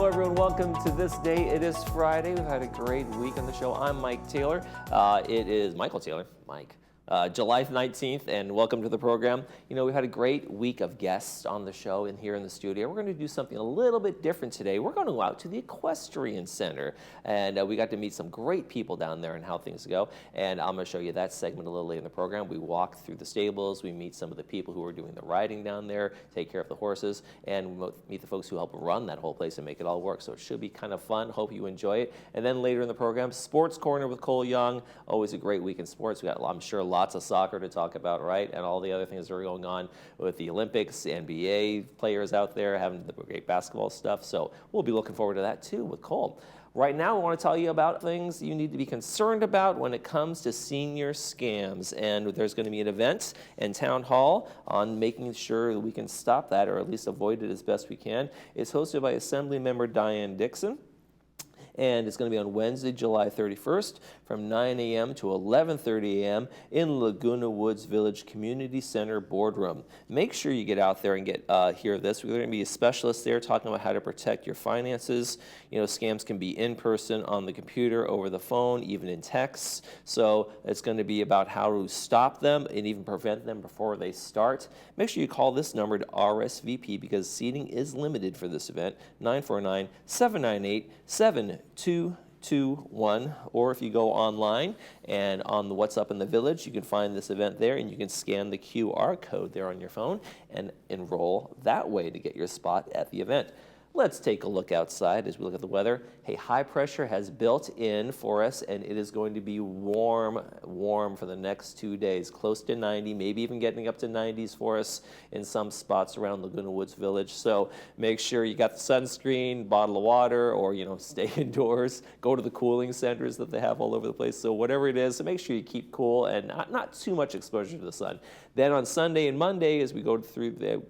everyone. Welcome to This Day. It is Friday. We've had a great week on the show. I'm Mike Taylor. It is Michael Taylor. Mike. July 19th, and welcome to the program. You know, we've had a great week of guests on the show and here in the studio. We're going to do something a little bit different today. We're going to go out to the Equestrian Center, and we got to meet some great people down there and how things go. And I'm going to show you that segment a little later in the program. We walk through the stables, we meet some of the people who are doing the riding down there, take care of the horses, and we meet the folks who help run that whole place and make it all work. So it should be kind of fun. Hope you enjoy it. And then later in the program, Sports Corner with Cole Young. Always a great week in sports. We got, I'm sure, lots of soccer to talk about, right? And all the other things that are going on with the Olympics, NBA players out there having the great basketball stuff. So we'll be looking forward to that too with Cole. Right now, I want to tell you about things you need to be concerned about when it comes to senior scams. And there's going to be an event in Town Hall on making sure that we can stop that, or at least avoid it as best we can. It's hosted by Assembly Member Diane Dixon. And it's going to be on Wednesday, July 31st from 9 a.m. to 11:30 a.m. in Laguna Woods Village Community Center Boardroom. Make sure you get out there and hear this. We're going to be a specialist there talking about how to protect your finances. You know, scams can be in person, on the computer, over the phone, even in texts. So it's going to be about how to stop them and even prevent them before they start. Make sure you call this number to RSVP because seating is limited for this event, 949-798-7221, or if you go online and on the What's Up in the Village, you can find this event there and you can scan the QR code there on your phone and enroll that way to get your spot at the event. Let's take a look outside as we look at the weather. Hey, high pressure has built in for us, and it is going to be warm for the next 2 days, close to 90, maybe even getting up to 90s for us in some spots around Laguna Woods Village. So make sure you got the sunscreen, bottle of water, or, you know, stay indoors. Go to the cooling centers that they have all over the place. So whatever it is, so make sure you keep cool and not too much exposure to the sun. Then on Sunday and Monday, as we go through the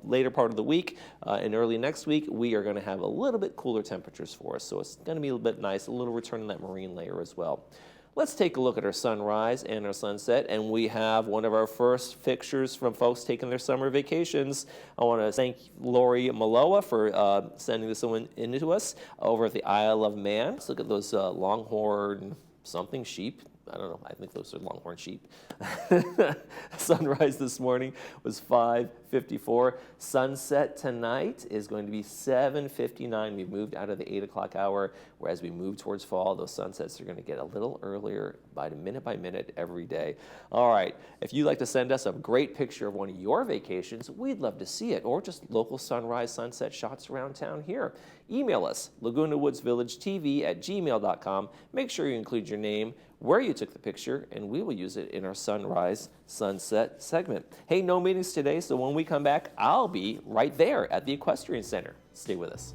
later part of the week and early next week, we are going to have a little bit cooler temperatures for us. So it's going to be a little bit nice, a little return in that marine layer as well. Let's take a look at our sunrise and our sunset, and we have one of our first pictures from folks taking their summer vacations. I want to thank Lori Maloa for sending this one in to us over at the Isle of Man. Let's look at those longhorn something sheep. I don't know, I think those are longhorn sheep. Sunrise this morning was 5:54. Sunset tonight is going to be 7:59. We've moved out of the 8 o'clock hour, where as we move towards fall, those sunsets are going to get a little earlier by minute every day. All right, if you'd like to send us a great picture of one of your vacations, we'd love to see it, or just local sunrise, sunset shots around town here. Email us, lagunawoodsvillagetv@gmail.com. Make sure you include your name, where you took the picture, and we will use it in our sunrise sunset segment. Hey, no meetings today, so when we come back, I'll be right there at the Equestrian Center. Stay with us.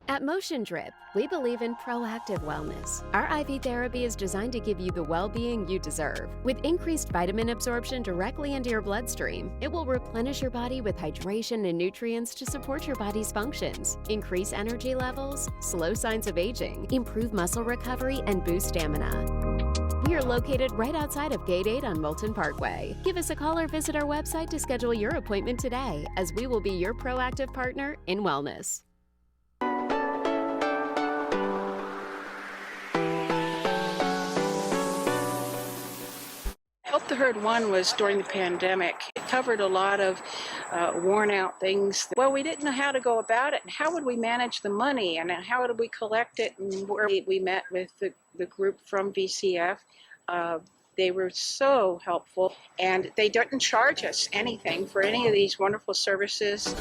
At Motion Drip, we believe in proactive wellness. Our IV therapy is designed to give you the well-being you deserve. With increased vitamin absorption directly into your bloodstream, it will replenish your body with hydration and nutrients to support your body's functions, increase energy levels, slow signs of aging, improve muscle recovery, and boost stamina. We are located right outside of Gate 8 on Moulton Parkway. Give us a call or visit our website to schedule your appointment today, as we will be your proactive partner in wellness. Help the Herd 1 was during the pandemic. It covered a lot of worn out things. Well, we didn't know how to go about it. How would we manage the money, and how would we collect it? And we met with the group from VCF. They were so helpful, and they didn't charge us anything for any of these wonderful services.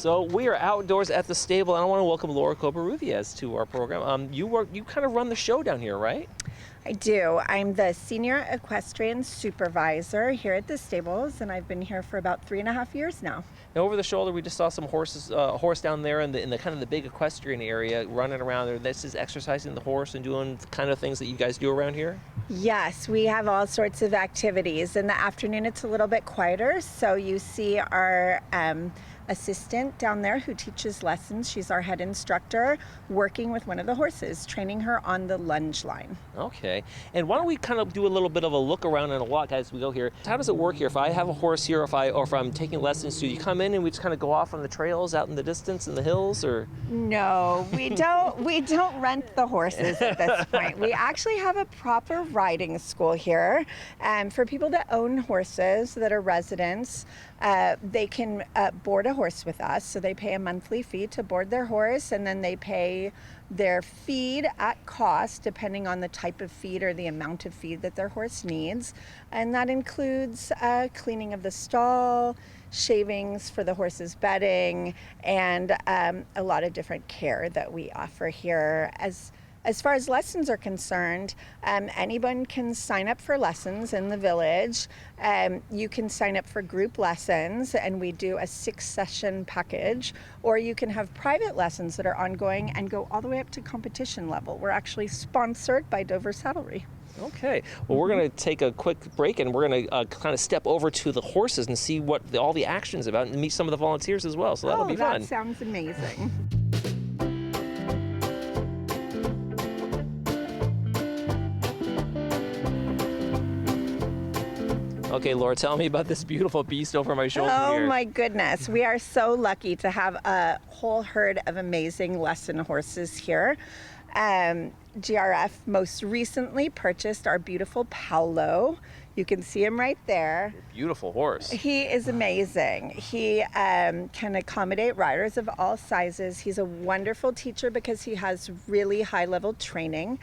So we are outdoors at the stable, and I want to welcome Laura Covarrubias to our program. You kind of run the show down here, right? I do. I'm the senior equestrian supervisor here at the stables, and I've been here for about 3.5 years now. Now, over the shoulder, we just saw some horses, a horse down there in the kind of the big equestrian area, running around there. This is exercising the horse and doing the kind of things that you guys do around here. Yes, we have all sorts of activities. In the afternoon, it's a little bit quieter, so you see our assistant down there who teaches lessons. She's our head instructor, working with one of the horses, training her on the lunge line. Okay, and why don't we kind of do a little bit of a look around and a walk as we go here. How does it work here? If I have a horse here, or if I'm taking lessons, do you come in and we just kind of go off on the trails out in the distance in the hills, or? No, we don't. We don't rent the horses at this point. We actually have a proper riding school here, for people that own horses that are residents. They can board a horse with us, so they pay a monthly fee to board their horse, and then they pay their feed at cost depending on the type of feed or the amount of feed that their horse needs, and that includes cleaning of the stall, shavings for the horse's bedding, and a lot of different care that we offer here. As far as lessons are concerned, anyone can sign up for lessons in the village. You can sign up for group lessons, and we do a 6-session package, or you can have private lessons that are ongoing and go all the way up to competition level. We're actually sponsored by Dover Saddlery. Okay, well, we're going to take a quick break, and we're going to kind of step over to the horses and see what all the action's about, and meet some of the volunteers as well, so that'll be fun. That sounds amazing. Okay, Laura, tell me about this beautiful beast over my shoulder here. Oh my goodness, we are so lucky to have a whole herd of amazing lesson horses here. GRF most recently purchased our beautiful Paolo. You can see him right there. Beautiful horse. He is amazing. He can accommodate riders of all sizes. He's a wonderful teacher because he has really high-level training.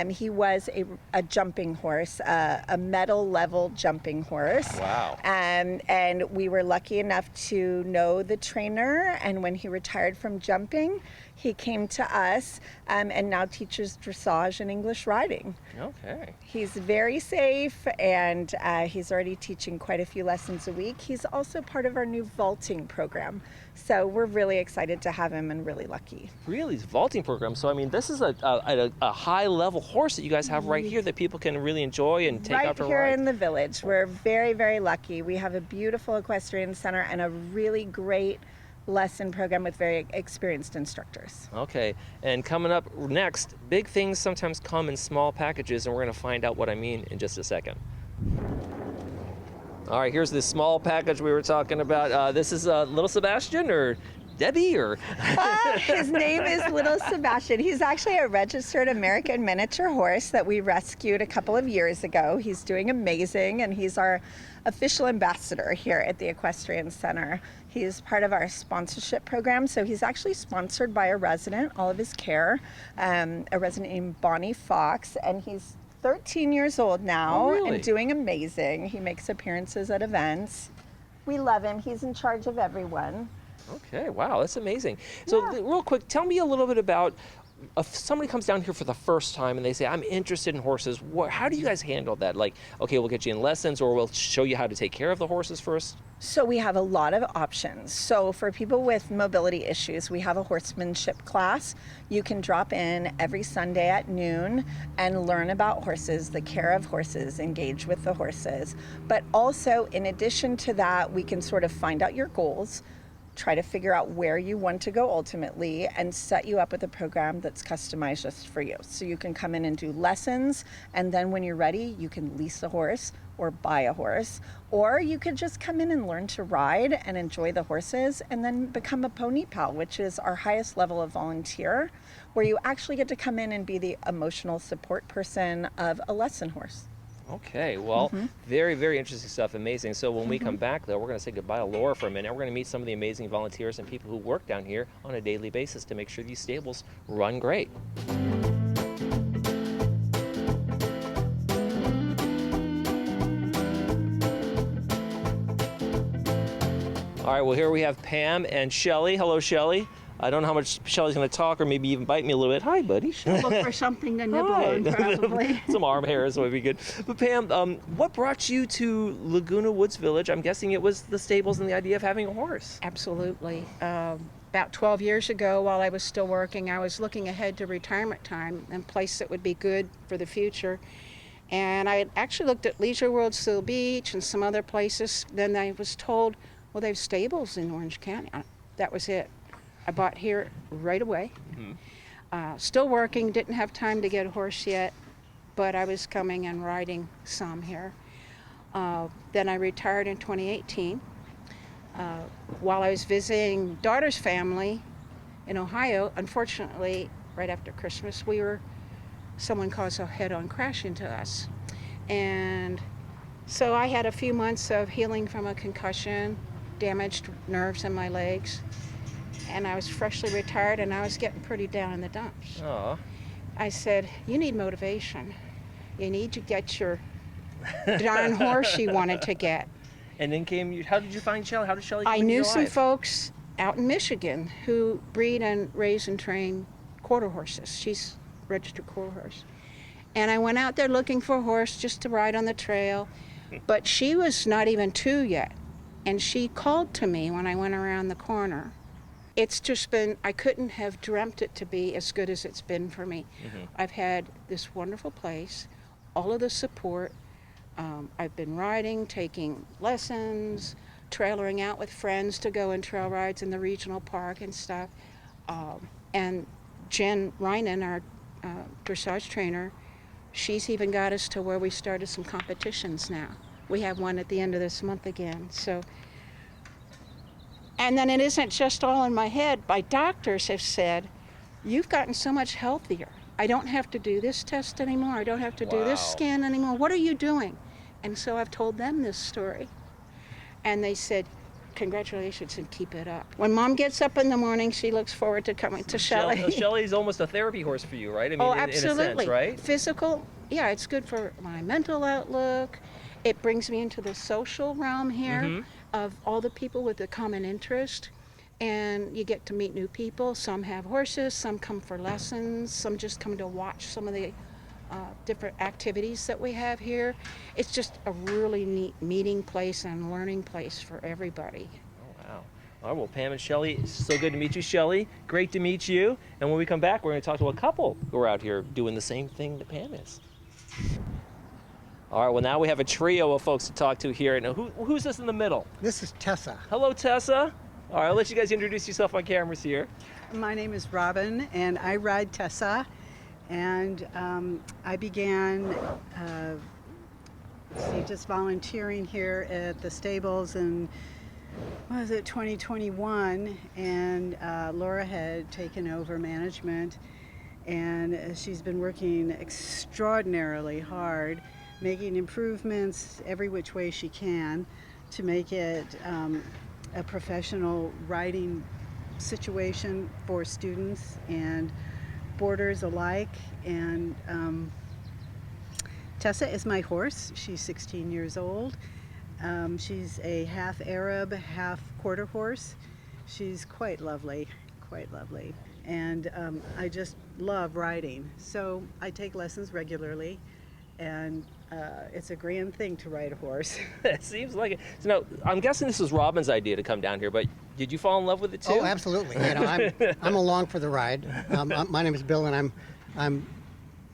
He was a jumping horse, a medal level jumping horse. Wow. And we were lucky enough to know the trainer, and when he retired from jumping, he came to us and now teaches dressage and English riding. Okay. He's very safe, and he's already teaching quite a few lessons a week. He's also part of our new vaulting program. So we're really excited to have him and really lucky. Really, vaulting program. So, I mean, this is a high-level horse that you guys have right here that people can really enjoy and take out for rides. Right here in the village. We're very, very lucky. We have a beautiful equestrian center and a really great lesson program with very experienced instructors. Okay, and coming up next, big things sometimes come in small packages, and we're going to find out what I mean in just a second. All right, here's this small package we were talking about. This is little Sebastian, or Debbie, or? His name is Little Sebastian. He's actually a registered American miniature horse that we rescued a couple of years ago. He's doing amazing, and he's our official ambassador here at the Equestrian Center. He's part of our sponsorship program, so he's actually sponsored by a resident, all of his care, a resident named Bonnie Fox, and he's 13 years old now. Oh, really? And doing amazing. He makes appearances at events. We love him. He's in charge of everyone. Okay, wow, that's amazing. So real quick, tell me a little bit about if somebody comes down here for the first time and they say, I'm interested in horses, how do you guys handle that? Like, okay, we'll get you in lessons, or we'll show you how to take care of the horses first? So we have a lot of options. So for people with mobility issues, we have a horsemanship class. You can drop in every Sunday at noon and learn about horses, the care of horses, engage with the horses. But also, in addition to that, we can sort of find out your goals, try to figure out where you want to go ultimately, and set you up with a program that's customized just for you. So you can come in and do lessons, and then when you're ready, you can lease a horse or buy a horse, or you could just come in and learn to ride and enjoy the horses, and then become a pony pal, which is our highest level of volunteer, where you actually get to come in and be the emotional support person of a lesson horse. Okay, well, very, very interesting stuff, amazing. So when we come back, though, we're going to say goodbye to Laura for a minute. We're going to meet some of the amazing volunteers and people who work down here on a daily basis to make sure these stables run great. All right, well, here we have Pam and Shelly. Hello, Shelly. I don't know how much Shelly's going to talk or maybe even bite me a little bit. Hi, buddy. Look for something to nibble on, probably. Some arm hairs would be good. But Pam, what brought you to Laguna Woods Village? I'm guessing it was the stables and the idea of having a horse. Absolutely. About 12 years ago, while I was still working, I was looking ahead to retirement time and a place that would be good for the future. And I had actually looked at Leisure World City Beach and some other places. Then I was told, well, they have stables in Orange County. That was it. I bought here right away. Still working, didn't have time to get a horse yet, but I was coming and riding some here. Then I retired in 2018. While I was visiting daughter's family in Ohio, unfortunately, right after Christmas, someone caused a head-on crash into us. And so I had a few months of healing from a concussion, damaged nerves in my legs, and I was freshly retired and I was getting pretty down in the dumps. Aw. I said, you need motivation. You need to get your darn horse you wanted to get. And then how did you find Shelly? How did Shelly come I into knew your some life? folks out in Michigan who breed and raise and train quarter horses. She's a registered quarter horse. And I went out there looking for a horse just to ride on the trail, but she was not even 2 yet. And she called to me when I went around the corner. It's just been, I couldn't have dreamt it to be as good as it's been for me. I've had this wonderful place, all of the support. I've been riding, taking lessons, trailering out with friends to go on trail rides in the regional park and stuff. And Jen Reinen, our dressage trainer, she's even got us to where we started some competitions now. We have one at the end of this month again. So, and then it isn't just all in my head. My doctors have said, you've gotten so much healthier. I don't have to do this test anymore. I don't have to do this scan anymore. What are you doing? And so I've told them this story. And they said, congratulations and keep it up. When Mom gets up in the morning, she looks forward to coming to Shelly. Shelly's almost a therapy horse for you, right? I mean, Oh, in a absolutely. sense, right? Physical, yeah, it's good for my mental outlook. It brings me into the social realm here of all the people with a common interest. And you get to meet new people. Some have horses, some come for lessons, some just come to watch some of the different activities that we have here. It's just a really neat meeting place and learning place for everybody. Oh, wow. All right, well, Pam and Shelly, it's so good to meet you, Shelly. Great to meet you. And when we come back, we're going to talk to a couple who are out here doing the same thing that Pam is. All right, well, now we have a trio of folks to talk to here. Now, who's this in the middle? This is Tessa. Hello, Tessa. All right, I'll let you guys introduce yourself on cameras here. My name is Robin, and I ride Tessa. And I began just volunteering here at the stables in, 2021. And Laura had taken over management, and she's been working extraordinarily hard, making improvements every which way she can to make it a professional riding situation for students and boarders alike. And Tessa is my horse. She's 16 years old. She's a half Arab, half quarter horse. She's quite lovely, and I just love riding, so I take lessons regularly, and it's a grand thing to ride a horse. It seems like it. So now, I'm guessing this was Robin's idea to come down here, but did you fall in love with it too? Oh, absolutely. I'm along for the ride. My name is Bill, and I'm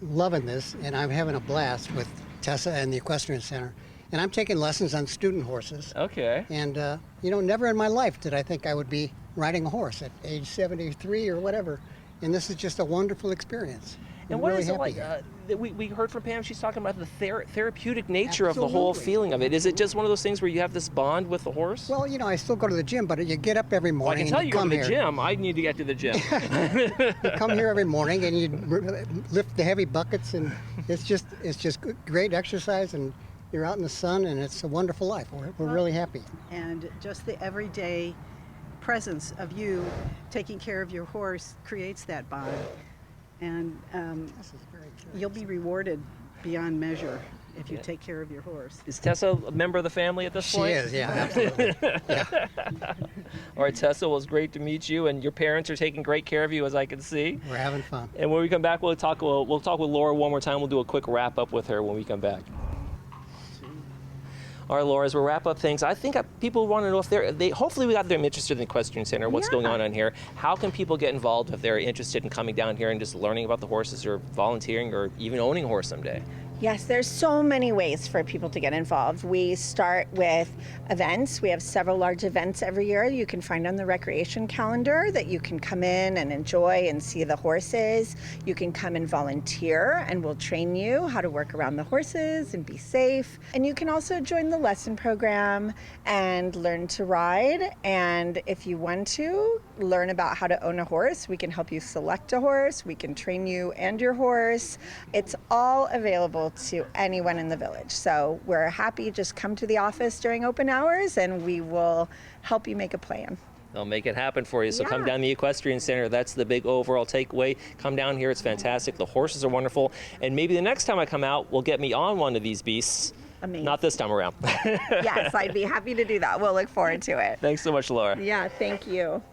loving this, and I'm having a blast with Tessa and the Equestrian Center. And I'm taking lessons on student horses. Okay. And never in my life did I think I would be riding a horse at age 73 or whatever. And this is just a wonderful experience. And I'm what really is it happy like? here. We heard from Pam, she's talking about the therapeutic nature of the whole Absolutely. feeling of it. Is it just one of those things where you have this bond with the horse? Well, I still go to the gym, but you get up every Well, I morning can tell and you you go to come the here. gym. I need to get to the gym. You come here every morning and you lift the heavy buckets, and it's just great exercise, and you're out in the sun, and it's a wonderful life. We're really happy. And just the everyday presence of you taking care of your horse creates that bond. And This is very curious. you'll be rewarded beyond measure if you take care of your horse. Is Tessa a member of the family at this She point? is, yeah, absolutely. Yeah. All right, Tessa, well, it's great to meet you, and your parents are taking great care of you, as I can see. We're having fun. And when we come back, we'll talk with Laura one more time. We'll do a quick wrap up with her when we come back. All right, Laura, as we wrap up things, I think people want to know if hopefully we got them interested in the Equestrian Center, what's going on here. How can people get involved if they're interested in coming down here and just learning about the horses or volunteering or even owning a horse someday? Yes, there's so many ways for people to get involved. We start with events. We have several large events every year you can find on the recreation calendar that you can come in and enjoy and see the horses. You can come and volunteer and we'll train you how to work around the horses and be safe. And you can also join the lesson program and learn to ride. And if you want to learn about how to own a horse, we can help you select a horse. We can train you and your horse. It's all available to anyone in the village. So we're happy, just come to the office during open hours and we will help you make a plan. They'll make it happen for you. So come down to the Equestrian Center. That's the big overall takeaway. Come down here. It's fantastic. The horses are wonderful. And maybe the next time I come out, we'll get me on one of these beasts. Amazing. Not this time around. Yes, I'd be happy to do that. We'll look forward to it. Thanks so much, Laura. Yeah, thank you.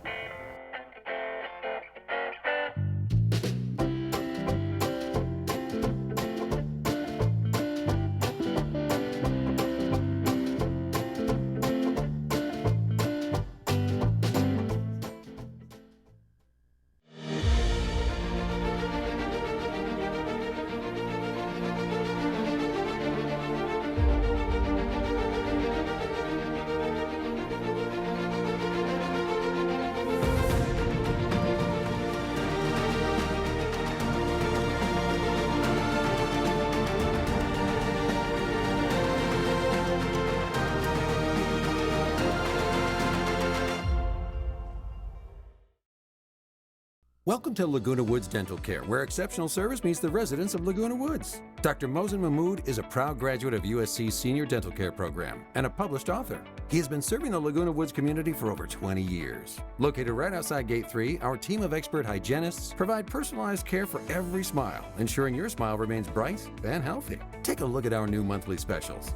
Welcome to Laguna Woods Dental Care, where exceptional service meets the residents of Laguna Woods. Dr. Mohsen Mahmood is a proud graduate of USC's Senior Dental Care Program and a published author. He has been serving the Laguna Woods community for over 20 years. Located right outside Gate 3, our team of expert hygienists provide personalized care for every smile, ensuring your smile remains bright and healthy. Take a look at our new monthly specials.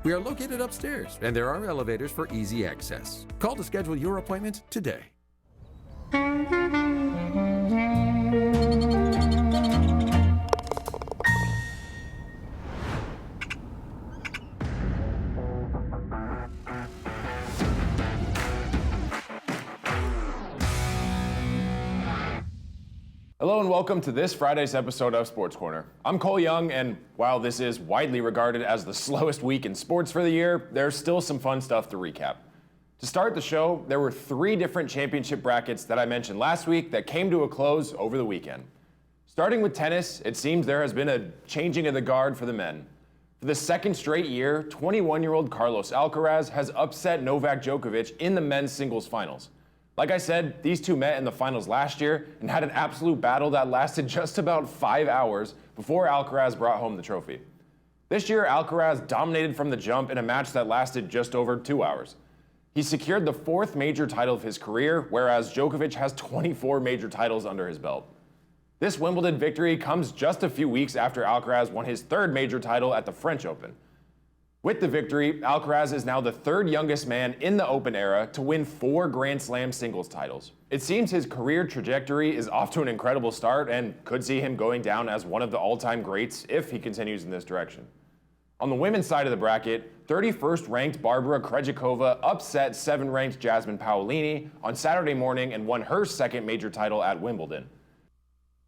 We are located upstairs, and there are elevators for easy access. Call to schedule your appointment today. Hello and welcome to this Friday's episode of Sports Corner. I'm Cole Young, and while this is widely regarded as the slowest week in sports for the year, there's still some fun stuff to recap. To start the show, there were 3 different championship brackets that I mentioned last week that came to a close over the weekend. Starting with tennis, it seems there has been a changing of the guard for the men. For the second straight year, 21-year-old Carlos Alcaraz has upset Novak Djokovic in the men's singles finals. Like I said, these two met in the finals last year and had an absolute battle that lasted just about 5 hours before Alcaraz brought home the trophy. This year, Alcaraz dominated from the jump in a match that lasted just over 2 hours. He secured the 4th major title of his career, whereas Djokovic has 24 major titles under his belt. This Wimbledon victory comes just a few weeks after Alcaraz won his 3rd major title at the French Open. With the victory, Alcaraz is now the 3rd youngest man in the Open era to win 4 Grand Slam singles titles. It seems his career trajectory is off to an incredible start and could see him going down as one of the all-time greats if he continues in this direction. On the women's side of the bracket, 31st ranked Barbara Krejcikova upset 7th ranked Jasmine Paolini on Saturday morning and won her 2nd major title at Wimbledon.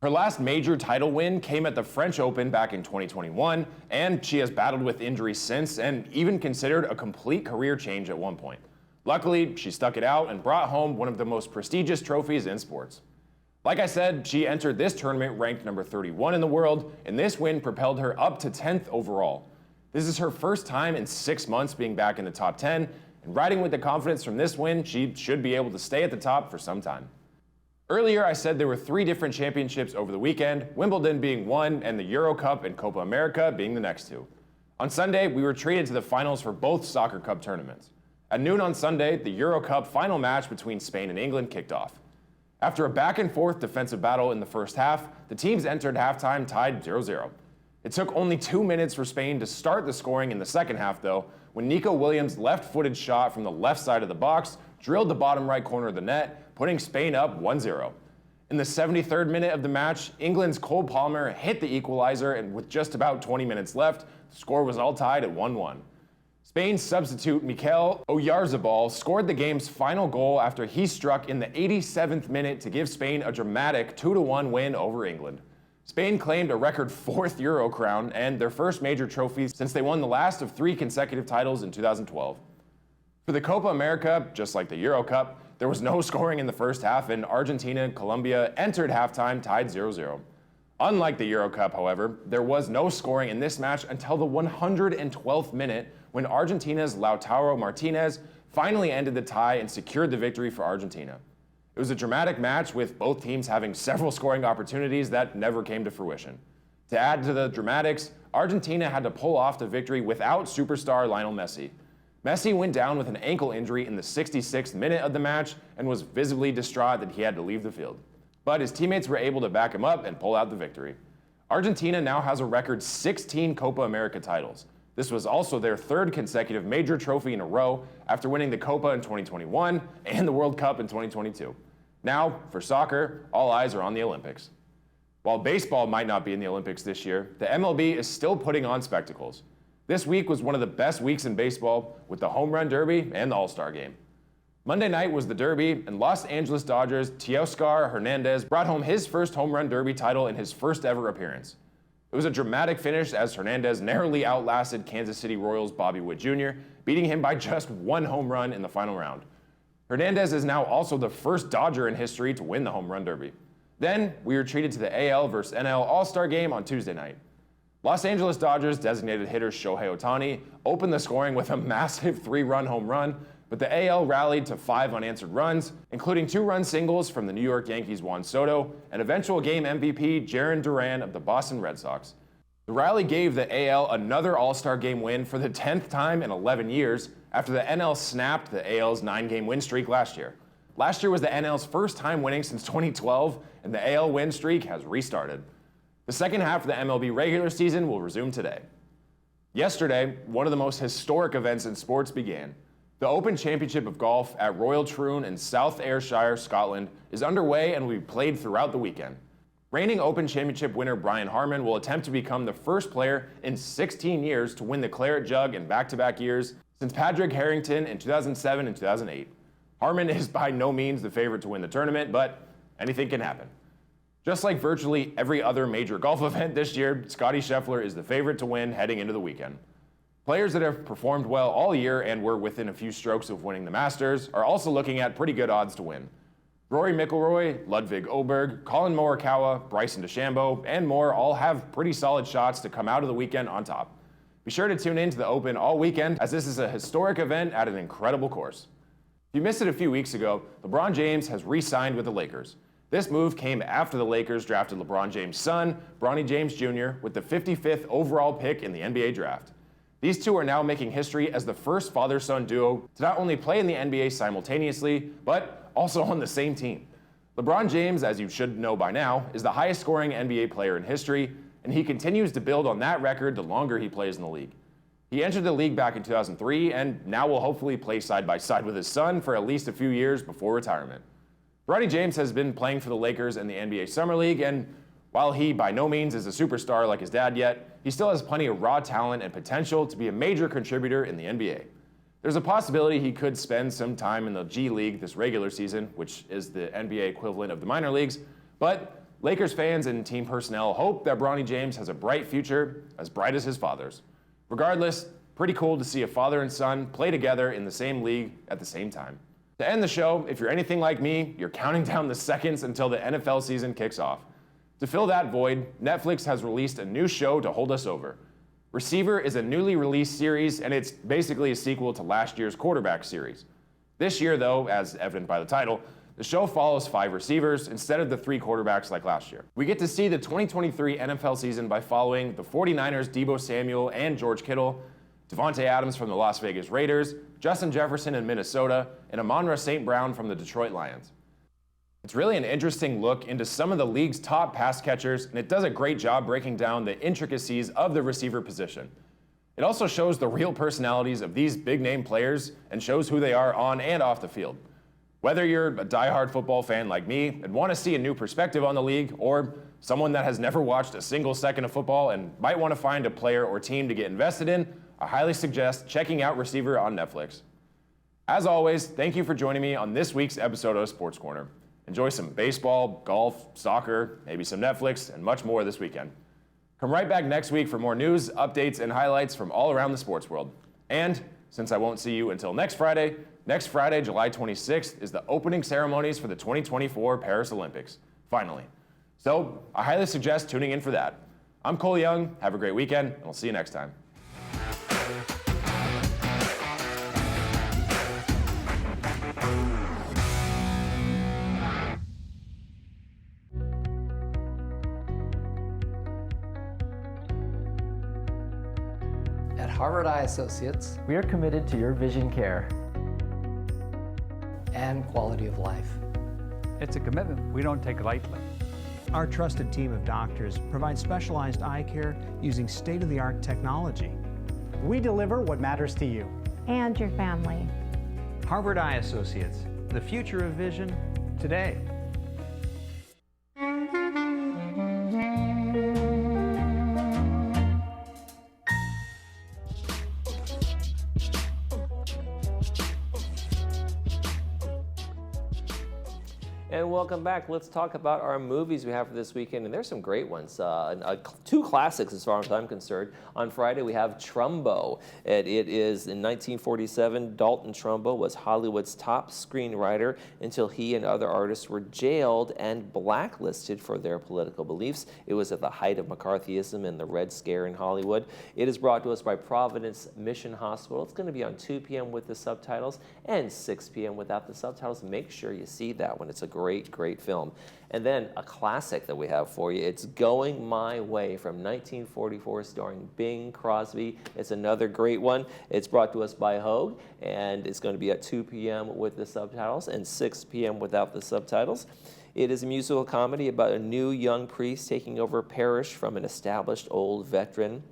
Her last major title win came at the French Open back in 2021, and she has battled with injuries since and even considered a complete career change at one point. Luckily, she stuck it out and brought home one of the most prestigious trophies in sports. Like I said, she entered this tournament ranked number 31 in the world, and this win propelled her up to 10th overall. This is her first time in 6 months being back in the top 10, and riding with the confidence from this win, she should be able to stay at the top for some time. Earlier, I said there were 3 different championships over the weekend, Wimbledon being one, and the Euro Cup and Copa America being the next 2. On Sunday, we were treated to the finals for both Soccer Cup tournaments. At noon on Sunday, the Euro Cup final match between Spain and England kicked off. After a back-and-forth defensive battle in the first half, the teams entered halftime tied 0-0. It took only 2 minutes for Spain to start the scoring in the second half, though, when Nico Williams' left-footed shot from the left side of the box drilled the bottom right corner of the net, putting Spain up 1-0. In the 73rd minute of the match, England's Cole Palmer hit the equalizer, and with just about 20 minutes left, the score was all tied at 1-1. Spain's substitute Mikel Oyarzabal scored the game's final goal after he struck in the 87th minute to give Spain a dramatic 2-1 win over England. Spain claimed a record 4th Euro crown and their first major trophy since they won the last of 3 consecutive titles in 2012. For the Copa America, just like the Euro Cup, there was no scoring in the first half, and Argentina and Colombia entered halftime tied 0-0. Unlike the Euro Cup, however, there was no scoring in this match until the 112th minute, when Argentina's Lautaro Martinez finally ended the tie and secured the victory for Argentina. It was a dramatic match with both teams having several scoring opportunities that never came to fruition. To add to the dramatics, Argentina had to pull off the victory without superstar Lionel Messi. Messi went down with an ankle injury in the 66th minute of the match and was visibly distraught that he had to leave the field. But his teammates were able to back him up and pull out the victory. Argentina now has a record 16 Copa America titles. This was also their 3rd consecutive major trophy in a row after winning the Copa in 2021 and the World Cup in 2022. Now, for soccer, all eyes are on the Olympics. While baseball might not be in the Olympics this year, the MLB is still putting on spectacles. This week was one of the best weeks in baseball with the Home Run Derby and the All-Star Game. Monday night was the Derby, and Los Angeles Dodgers' Teoscar Hernandez brought home his first Home Run Derby title in his first ever appearance. It was a dramatic finish as Hernandez narrowly outlasted Kansas City Royals' Bobby Witt Jr., beating him by just 1 home run in the final round. Hernandez is now also the first Dodger in history to win the Home Run Derby. Then, we were treated to the AL vs. NL All-Star Game on Tuesday night. Los Angeles Dodgers designated hitter Shohei Ohtani opened the scoring with a massive 3-run home run, but the AL rallied to 5 unanswered runs, including 2-run singles from the New York Yankees' Juan Soto and eventual game MVP Jarren Duran of the Boston Red Sox. The rally gave the AL another All-Star Game win for the 10th time in 11 years after the NL snapped the AL's 9-game win streak last year. Last year was the NL's first time winning since 2012, and the AL win streak has restarted. The second half of the MLB regular season will resume today. Yesterday, one of the most historic events in sports began. The Open Championship of Golf at Royal Troon in South Ayrshire, Scotland, is underway and will be played throughout the weekend. Reigning Open Championship winner Brian Harman will attempt to become the first player in 16 years to win the Claret Jug in back-to-back years since Padraig Harrington in 2007 and 2008. Harman is by no means the favorite to win the tournament, but anything can happen. Just like virtually every other major golf event this year, Scottie Scheffler is the favorite to win heading into the weekend. Players that have performed well all year and were within a few strokes of winning the Masters are also looking at pretty good odds to win. Rory McIlroy, Ludwig Åberg, Colin Morikawa, Bryson DeChambeau, and more all have pretty solid shots to come out of the weekend on top. Be sure to tune in to the Open all weekend, as this is a historic event at an incredible course. If you missed it a few weeks ago, LeBron James has re-signed with the Lakers. This move came after the Lakers drafted LeBron James' son, Bronny James Jr., with the 55th overall pick in the NBA draft. These two are now making history as the first father-son duo to not only play in the NBA simultaneously, but also on the same team. LeBron James, as you should know by now, is the highest-scoring NBA player in history, and he continues to build on that record the longer he plays in the league. He entered the league back in 2003 and now will hopefully play side by side with his son for at least a few years before retirement. Bronny James has been playing for the Lakers in the NBA Summer League, and while he by no means is a superstar like his dad yet, he still has plenty of raw talent and potential to be a major contributor in the NBA. There's a possibility he could spend some time in the G League this regular season, which is the NBA equivalent of the minor leagues, but Lakers fans and team personnel hope that Bronny James has a bright future, as bright as his father's. Regardless, pretty cool to see a father and son play together in the same league at the same time. To end the show, if you're anything like me, you're counting down the seconds until the NFL season kicks off. To fill that void, Netflix has released a new show to hold us over. Receiver is a newly released series, and it's basically a sequel to last year's quarterback series. This year, though, as evident by the title, the show follows 5 receivers instead of the 3 quarterbacks like last year. We get to see the 2023 NFL season by following the 49ers' Deebo Samuel and George Kittle, Devontae Adams from the Las Vegas Raiders, Justin Jefferson in Minnesota, and Amon-Ra St. Brown from the Detroit Lions. It's really an interesting look into some of the league's top pass catchers, and it does a great job breaking down the intricacies of the receiver position. It also shows the real personalities of these big-name players and shows who they are on and off the field. Whether you're a diehard football fan like me and want to see a new perspective on the league, or someone that has never watched a single second of football and might want to find a player or team to get invested in, I highly suggest checking out Receiver on Netflix. As always, thank you for joining me on this week's episode of Sports Corner. Enjoy some baseball, golf, soccer, maybe some Netflix, and much more this weekend. Come right back next week for more news, updates, and highlights from all around the sports world. And since I won't see you until next Friday, July 26th, is the opening ceremonies for the 2024 Paris Olympics. Finally. So I highly suggest tuning in for that. I'm Cole Young. Have a great weekend, and we'll see you next time. At Harvard Eye Associates We are committed to your vision care. and quality of life. It's a commitment we don't take lightly. Our trusted team of doctors provides specialized eye care using state-of-the-art technology. We deliver what matters to you. and your family. Harvard Eye Associates, the future of vision today. And welcome back. Let's talk about our movies we have for this weekend, and there's some great ones. Two classics as far as I'm concerned. On Friday we have Trumbo. And it is in 1947. Dalton Trumbo was Hollywood's top screenwriter until he and other artists were jailed and blacklisted for their political beliefs. It was at the height of McCarthyism and the Red Scare in Hollywood. It is brought to us by Providence Mission Hospital. It's going to be on 2 p.m. with the subtitles and 6 p.m. without the subtitles. Make sure you see that one. It's a great film. And then a classic that we have for you. It's Going My Way from 1944, starring Bing Crosby. It's another great one. It's brought to us by Hogue, and it's going to be at 2 p.m. with the subtitles and 6 p.m. without the subtitles. It is a musical comedy about a new young priest taking over a parish from an established old veteran.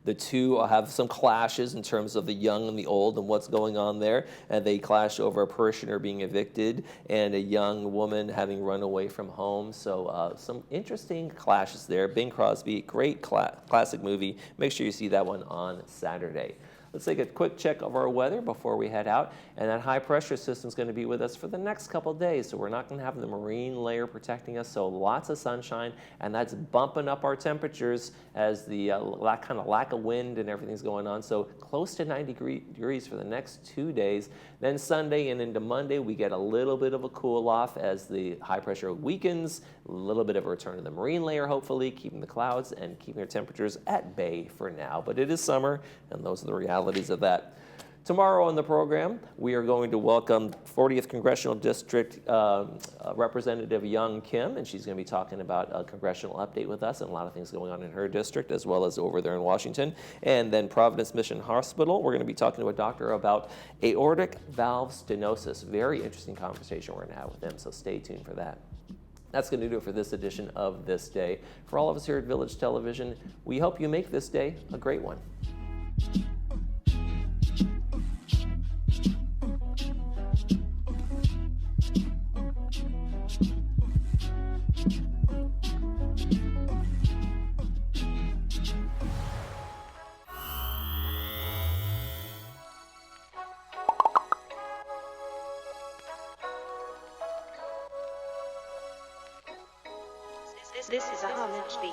The two have some clashes in terms of the young and the old and what's going on there. And they clash over a parishioner being evicted and a young woman having run away from home. So some interesting clashes there. Bing Crosby, great classic movie. Make sure you see that one on Saturday. Let's take a quick check of our weather before we head out. And that high pressure system is going to be with us for the next couple of days. So we're not going to have the marine layer protecting us. So lots of sunshine, and that's bumping up our temperatures as the kind of lack of wind and everything's going on. So close to 90 degrees for the next 2 days. Then Sunday and into Monday, we get a little bit of a cool off as the high pressure weakens. A little bit of a return to the marine layer, hopefully, keeping the clouds and keeping our temperatures at bay for now. But it is summer, and those are the realities of that. Tomorrow on the program, we are going to welcome 40th Congressional District Representative Young Kim, and she's going to be talking about a congressional update with us and a lot of things going on in her district as well as over there in Washington. And then Providence Mission Hospital, we're going to be talking to a doctor about aortic valve stenosis. Very interesting conversation we're going to have with them, so stay tuned for that. That's going to do it for this edition of This Day. For all of us here at Village Television, we hope you make this day a great one. This is a homage beat.